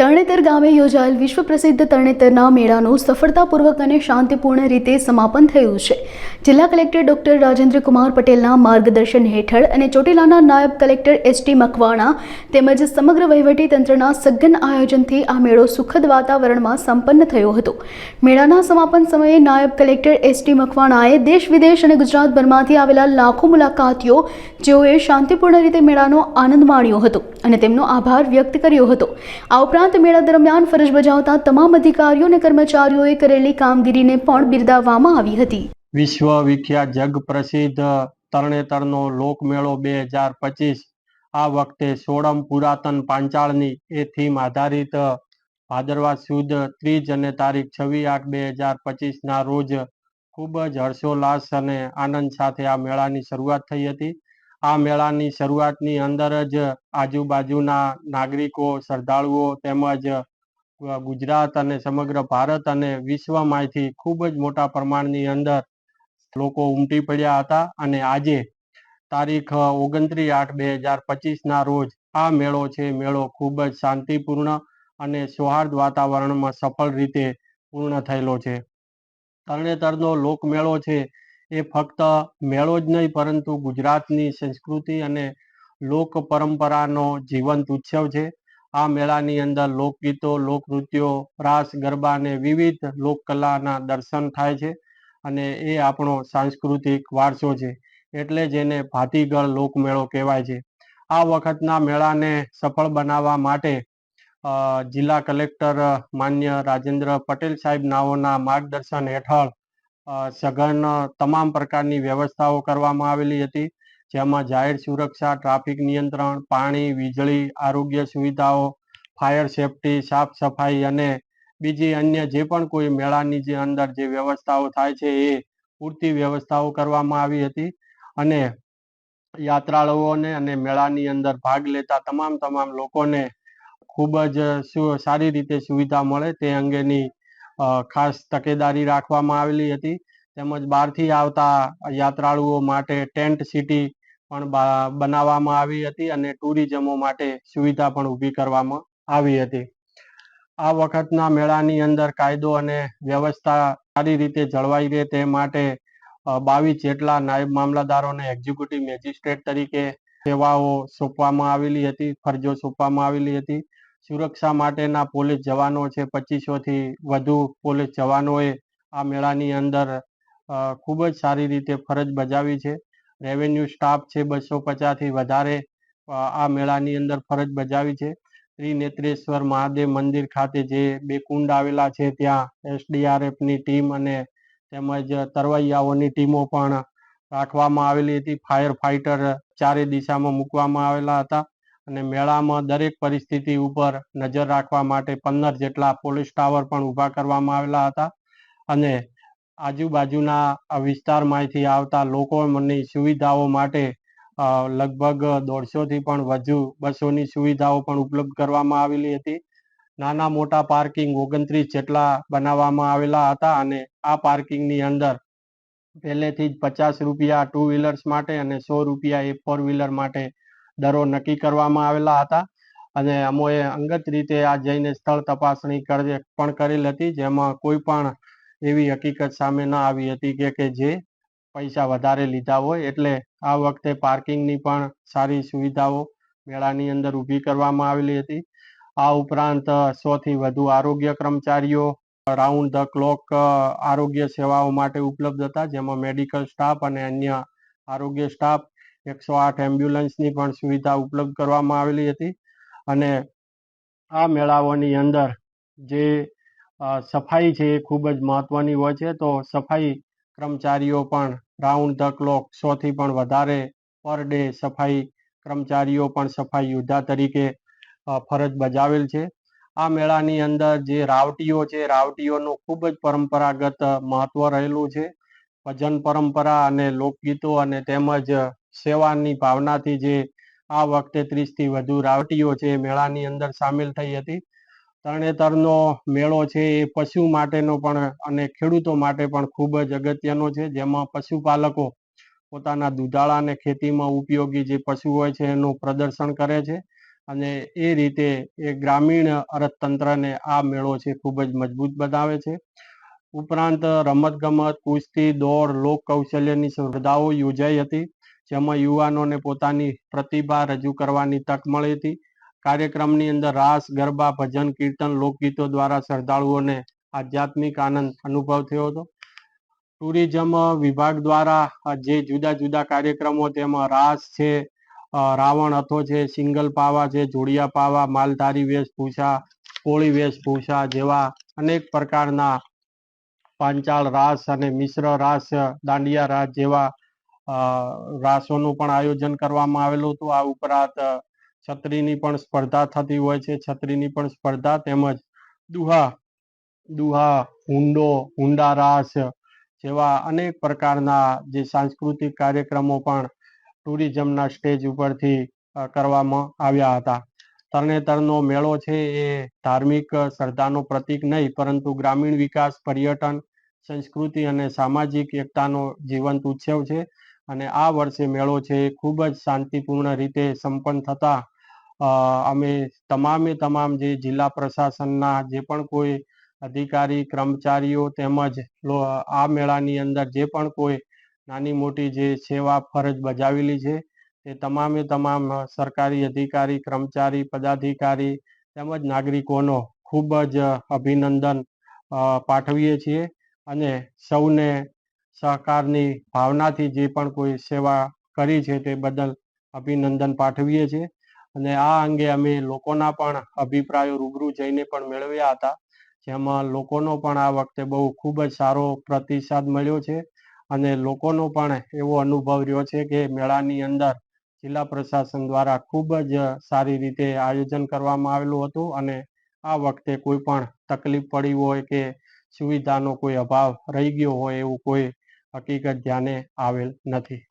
તરણેતર ગામે યોજાયેલ વિશ્વ પ્રસિદ્ધ તરણેતરના મેળાનું સફળતાપૂર્વક અને શાંતિપૂર્ણ રીતે સમાપન થયું છે। જિલ્લા કલેક્ટર ડોક્ટર રાજેન્દ્ર કુમાર પટેલના માર્ગદર્શન હેઠળ અને ચોટીલાના નાયબ કલેક્ટર એસ.ટી. મકવાણા તેમજ સમગ્ર વહીવટી તંત્રના સઘન આયોજનથી આ મેળો સુખદ વાતાવરણમાં સંપન્ન થયો હતો। મેળાના સમાપન સમયે નાયબ કલેક્ટર એસ.ટી. મકવાણાએ દેશ વિદેશ અને ગુજરાતભરમાંથી આવેલા લાખો મુલાકાતીઓ જેઓએ શાંતિપૂર્ણ રીતે મેળાનો આનંદ માણ્યો હતો અને તેમનો આભાર વ્યક્ત કર્યો હતો। આ ઉપરાંત મેળા દરમિયાન ફરજ બજાવતા તમામ અધિકારીઓ અને કર્મચારીઓએ કરેલી કામગીરીને પણ બિરદાવવામાં આવી હતી। વિશ્વ વિખ્યાત જગ પ્રસિદ્ધ તરણેતરનો લોકમેળો 2025 આ વખતે 16મ પુરાતન પાંચાળની એ થીમ આધારિત ભાદરવા સુદ ત્રીજ અને તારીખ 26/8/2025 રોજ ખૂબ જ હર્ષોલ્લાસ અને આનંદ સાથે આ મેળાની શરૂઆત થઈ હતી। આ મેળાની શરૂઆતની અંદર જ આજુબાજુના નાગરિકો, શ્રદ્ધાળુઓ તેમજ ગુજરાત અને સમગ્ર ભારત અને વિશ્વમાંથી ખૂબ જ મોટા પ્રમાણની અંદર લોકો ઉમટી પડ્યા હતા અને આજે તારીખ 29/8/2025 રોજ આ મેળો છે મેળો ખૂબ જ શાંતિપૂર્ણ અને સૌહાર્દ વાતાવરણમાં સફળ રીતે પૂર્ણ થયેલો છે। તરણેતરનો લોકમેળો છે એ ફક્ત મેળો જ નહીં પરંતુ ગુજરાતની સંસ્કૃતિ અને લોક પરંપરાનો જીવંત ઉત્સવ છે। આ મેળાની અંદર લોકગીતો, લોકનૃત્યો, રાસ, ગરબા અને વિવિધ લોકકલાના દર્શન થાય છે અને એ આપણો સાંસ્કૃતિક વારસો છે, એટલે જ એને ભાતીગળ લોકમેળો કહેવાય છે। આ વખતના મેળાને સફળ બનાવવા માટે જિલ્લા કલેક્ટર માન્ય રાજેન્દ્ર પટેલ સાહેબ નાઓના માર્ગદર્શન હેઠળ સઘન તમામ પ્રકારની વ્યવસ્થાઓ કરવામાં આવેલી હતી, જેમાં જાહેર સુરક્ષા, ટ્રાફિક નિયંત્રણ, પાણી, વીજળી, આરોગ્ય સુવિધાઓ, ફાયર સેફટી, સાફ સફાઈ અને બીજી અન્ય જે પણ કોઈ મેળાની જે અંદર જે વ્યવસ્થાઓ થાય છે એ પૂરતી વ્યવસ્થાઓ કરવામાં આવી હતી અને યાત્રાળુઓને અને મેળાની અંદર ભાગ લેતા તમામ લોકોને ખૂબ જ સારી રીતે સુવિધા મળે તે અંગેની ખાસ તકેદારી રાખવામાં આવેલી હતી। તેમજ બહારથી આવતા યાત્રાળુઓ માટે ટેન્ટ સિટી પણ બનાવવામાં આવી હતી અને ટુરિઝમો માટે સુવિધા પણ ઊભી કરવામાં આવી હતી। આ વખતના મેળાની અંદર કાયદો અને વ્યવસ્થા સારી રીતે જળવાઈ રહે તે માટે 22 જેટલા નાયબ મામલતદારોને એક્ઝિક્યુટિવ મેજિસ્ટ્રેટ તરીકે સેવાઓ સોંપવામાં આવેલી હતી, ફરજો સોંપવામાં આવેલી હતી। સુરક્ષા માટેના પોલીસ જવાનો છે 2500થી વધુ પોલીસ જવાનોએ આ મેળાની અંદર ખૂબ જ સારી રીતે ફરજ બજાવી છે। રેવન્યુ સ્ટાફ છે 250થી વધારે આ મેળાની અંદર ફરજ બજાવી છે। ત્રિનેત્રેશ્વર મહાદેવ મંદિર ખાતે જે 2 કુંડ આવેલા છે ત્યાં SDRFની ટીમ અને તેમજ તરવૈયાઓની ટીમો પણ રાખવામાં આવેલી હતી। ફાયર ફાઇટર ચારે દિશામાં મૂકવામાં આવેલા હતા અને મેળામાં દરેક પરિસ્થિતિ ઉપર નજર રાખવા માટે 15 જેટલા પોલીસ ટાવર પણ ઊભા કરવામાં આવેલા હતા અને આજુબાજુના વિસ્તારમાંથી આવતા લોકોની સુવિધાઓ માટે લગભગ 150થી પણ વધુ બસોની સુવિધાઓ પણ ઉપલબ્ધ કરવામાં આવેલી હતી। નાના મોટા પાર્કિંગ 29 જેટલા બનાવવામાં આવેલા હતા અને આ પાર્કિંગની અંદર પહેલેથી જ 50 રૂપિયા ટુ વ્હીલર્સ માટે અને 100 રૂપિયા એ ફોર વ્હીલર માટે દરો નક્કી કરવામાં આવેલા હતા અને અમોએ અંગત રીતે આ જઈને સ્થળ તપાસણી પણ કરેલ હતી, જેમાં કોઈ પણ એવી હકીકત સામે ન આવી હતી કે જે પૈસા વધારે લીધા હોય, એટલે આ વખતે પાર્કિંગની પણ સારી સુવિધાઓ મેળાની અંદર ઊભી કરવામાં આવેલી હતી। આ ઉપરાંત 100થી વધુ આરોગ્ય કર્મચારીઓ રાઉન્ડ ધ ક્લોક આરોગ્ય સેવાઓ માટે ઉપલબ્ધ હતા, જેમાં મેડિકલ સ્ટાફ અને અન્ય આરોગ્ય સ્ટાફ 108 એમ્બ્યુલન્સની પણ સુવિધા ઉપલબ્ધ કરવામાં આવેલી હતી અને આ મેળાઓની અંદર જે સફાઈ છે એ ખૂબ જ મહત્વની હોય છે, તો સફાઈ કર્મચારીઓ પણ રાઉન્ડ ધ ક્લોક 100થી પણ વધારે પર ડે સફાઈ કર્મચારીઓ પણ સફાઈ યોદ્ધા તરીકે ફરજ બજાવેલ છે। આ મેળાની અંદર જે રાવટીઓ છે, રાવટીઓનું ખૂબ જ પરંપરાગત મહત્વ રહેલું છે। ભજન પરંપરા અને લોકગીતો અને તેમજ સેવાની ભાવનાથી જે આ વખતે 30થી વધુ રાવટીઓ છે એ મેળાની અંદર સામેલ થઈ હતી। તરણેતરનો મેળો છે એ પશુ માટેનો પણ અને ખેડૂતો માટે પણ ખૂબ જ અગત્યનો છે, જેમાં પશુપાલકો પોતાના દુધાળા અને ખેતીમાં ઉપયોગી જે પશુ હોય છે એનું પ્રદર્શન કરે છે અને એ રીતે એ ગ્રામીણ અર્થતંત્રને આ મેળો છે ખૂબ જ મજબૂત બનાવે છે. ઉપરાંત રમતગમત, કુસ્તી, દોડ, લોક કૌશલ્યની સ્પર્ધાઓ યોજાઈ હતી, જેમાં યુવાનોને પોતાની પ્રતિભા રજૂ કરવાની તક મળી હતી. કાર્યક્રમની અંદર રાસ, ગરબા, ભજન, કીર્તન, લોકગીતો દ્વારા શ્રદ્ધાળુઓને આધ્યાત્મિક આનંદ અનુભવ થયો હતો. ટુરિઝમ વિભાગ દ્વારા જે જુદા જુદા કાર્યક્રમો, તેમાં રાસ છે, રાવણ હથો છે, સિંગલ પાવા છે, જોડિયા પાવા, માલધારી વેશભૂષા, કોળી વેશભૂષા જેવા અનેક પ્રકારના પાંચાળ રાસ અને મિશ્ર રાસ, દાંડિયા રાસ જેવા રાસોનું પણ આયોજન કરવામાં આવેલું હતું. આ ઉપરાંત છત્રીની પણ સ્પર્ધા થતી હોય છે. છત્રીની પણ સ્પર્ધા તેમજ દુહા, હુંડા રાસ જેવા અનેક પ્રકારના જે સાંસ્કૃતિક કાર્યક્રમો પણ ટુરિઝમના સ્ટેજ ઉપરથી કરવામાં આવ્યા હતા. તરણેતરનો મેળો છે એ ધાર્મિક શ્રદ્ધાનો પ્રતીક નહીં, પરંતુ ગ્રામીણ વિકાસ, પર્યટન, સંસ્કૃતિ અને સામાજિક એકતાનો જીવંત ઉત્સવ છે. અને આ વર્ષે મેળો છે એ ખૂબ જ શાંતિપૂર્ણ રીતે સંપન્ન થતા અમે તમામ જે જિલ્લા પ્રશાસનના જે પણ કોઈ અધિકારી, કર્મચારીઓ તેમજ આ મેળાની અંદર જે પણ કોઈ નાની મોટી જે સેવા ફરજ બજાવેલી છે તે તમામ સરકારી અધિકારી, કર્મચારી, પદાધિકારી તેમજ નાગરિકોનો ખૂબ જ અભિનંદન પાઠવીએ છીએ. અને સૌને સહકારની ભાવનાથી જે પણ કોઈ સેવા કરી છે તે બદલ અભિનંદન પાઠવીએ છીએ. અને આ અંગે અમે લોકોના પણ અભિપ્રાયો રૂબરૂ જઈને પણ મેળવ્યા હતા, જેમાં લોકોનો પણ આ વખતે બહુ ખૂબ જ સારો પ્રતિસાદ મળ્યો છે. અને લોકોનો પણ એવો અનુભવ રહ્યો છે કે મેળાની અંદર જિલ્લા પ્રશાસન દ્વારા ખૂબ જ સારી રીતે આયોજન કરવામાં આવેલું હતું અને આ વખતે કોઈ પણ તકલીફ પડી હોય કે સુવિધાનો કોઈ અભાવ રહી ગયો હોય એવું કોઈ હકીકત ધ્યાને આવેલ નથી.